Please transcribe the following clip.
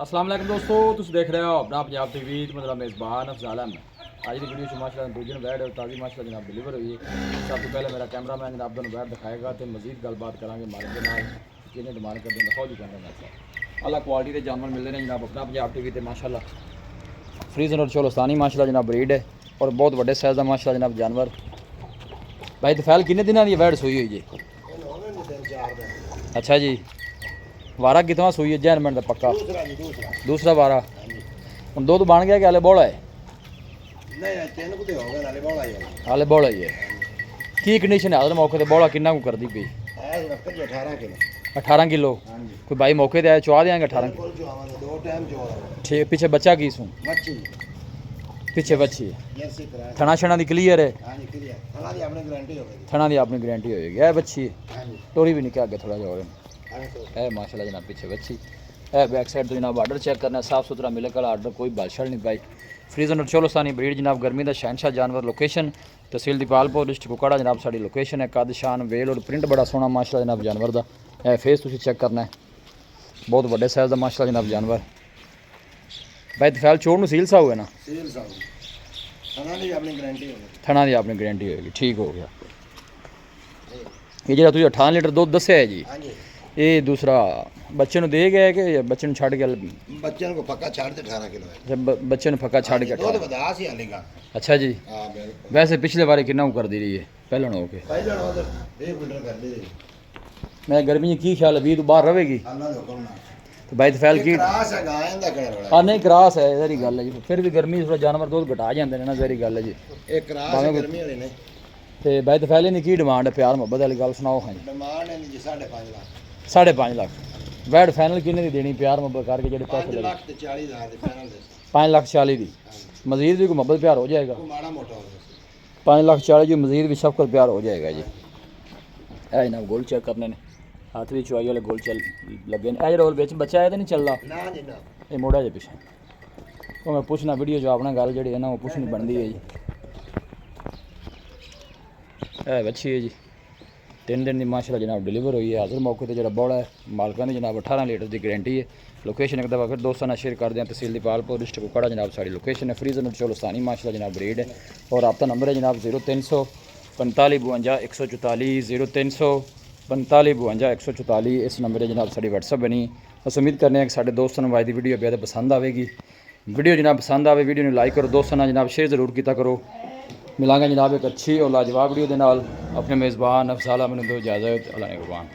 अस्सलाम वालेकुम दोस्तों, तुम देख रहे हो अपना पंजाब टीवी। मतलब मेज़बान अफजाल अहमद। आज की वीडियो माशाल्लाह दूजे बैड ताज़ी माशाल्लाह जनाब डिलीवर हुई है। सब तो पहले मेरा कैमरा मैन जनाब दोनों बैड दिखाएगा तो मजीद गलबात करांगे मालिक के नाल जिन्हें डिमांड कर देंगे फौजी कैमरा मैन साहब। अल्लाह क्वालिटी के जानवर मिल रहे हैं जनाब अपना पंजाब टीवी ते माशाल्लाह। फ्रीजन और चोलस्तानी माशाल्लाह जनाब ब्रीड है और बहुत बड़े साइज़ का माशाल्लाह जनाब जानवर। भाई दफैल किन्ने दिनों की बैड सूई हुई जी? अच्छा जी, वारा कितना सूई है जैन मिनट का पक्का? दूसरा वारा हम दो तो बन गया कि हाले बौला है? हाले बौला ही है। की कंडीशन है हाल मौके ते बौला किन्ना को कर दी पई? 18 किलो। कोई भाई मौके ते आए चुआ देंगे 18? ठीक। पीछे बच्चा की सूं? पीछे बच्ची थना छना दी क्लियर है? थना दी अपनी गारंटी होएगी। है बच्ची टोरी भी निकल आगे थोड़ा जा है माशाल्लाह जनाब पीछे बच्ची है। बैक साइड तो जनाब आर्डर चेक करना साफ सुथरा मिलेगा आर्डर कोई बादशाह नहीं पाई। फ्रीजन और चोलस्तानी ब्रीड जनाब गर्मी का शहनशाह जानवर। लोकेशन तहसील दीपालपुर डिस्ट्रिक्ट कुकड़ा जनाब साड़ी लोकेशन है। कद शान वेल और प्रिंट बड़ा सोहना माशाल्लाह जनाब जानवर का है। फेस तुम चेक करना है बहुत बड़े साइज का माशाल्लाह जनाब जानवर। भाई दफैल चोड़ में सील सा हुआ ना? थना की अपनी गारंटी होगी। ठीक हो गया। ये जो तुझे 18 लीटर दुध दस्या है जी, ये दूसरा बच्चे ने दे गया कि बच्चे ने छड़ के? बच्चे को पक्का छाड़ दे 18 किलो है। बच्चे ने पक्का छड़ के दूध बता सी आलेगा। अच्छा जी। हां बिल्कुल। वैसे पिछले बार कितना कर दी रही है पहले हो के? पहले हो तो 1 लीटर कर दे। मैं गर्मी की ख्याल है 20 तो बाहर रहेगी अल्लाह दे हुक्म ना। तो भाई दफैल की क्रास है गाय दा कलर वाला। हां नहीं क्रास है जरी गल है जी। फिर भी गर्मी थोड़ा जानवर दूध घटा जाते हैं ना जरी गल है जी। एक क्रास है गर्मी वाले ने। ते भाई दफैल ने की डिमांड है प्यार मोहब्बत वाली गल सुनाओ। हां जी डिमांड है जी 5.5 लाख। 5.5 लाख वैड फाइनल किन्ने दी देनी प्यार मोहब्बत करके जेडे पैसे 5 लगे? लाख ते 40,000 दे फाइनल दे। 5,40,000 दी मजीद भी कोई मोहब्बत प्यार हो जाएगा? को माड़ा मोटा हो गया। 5,40,000 जी मजीद भी सब कुछ प्यार हो जाएगा जी। ए जनाब गोल चेक करने ने हाथ भी चुआई वाले गोल चल लगे ने। ए रोल बेच बच्चा आया तो नहीं चल रहा? ना जी ना। ये मोड़ा जे पीछे तो मैं पूछना वीडियो जो अपना गल जी है ना वो पूछनी बनती है जी। है बच्ची है जी 3 दिन की माशाल्लाह जनाब डिलीवर हुई है। हाजिर मौके पर जो बौड़ा है मालका ने जनाब 18 लीटर की गारंटी है। लोकेशन एक दफ़ा फिर दोस्तों ने शेयर कर दें तहसील दीपालपुर डिस्ट्रिक्ट कुकड़ा जनाब साड़ी लोकेशन है। फ्रीजन और चोलस्तानी माशाल्लाह जनाब ब्रीड है और आपका नंबर है जनाब 0300 45 52 144 0300 45 52 144। इस नंबर है जनाब साड़ी व्हाट्सअप बनी। बस उम्मीद करने हैं कि साढ़े दोस्तों को आज की वीडियो बेहद पसंद आएगी। वीडियो जनाब पसंद आए वीडियो ने लाइक करो दोस्तों ने जनाब शेयर जरूर किया करो। मिलांगे जनाब एक अच्छी और लाजवाब वीडियो के नाल। अपने मेज़बान अफजाल अहमद को इजाज़त। अल्लाह ने कुर्बान।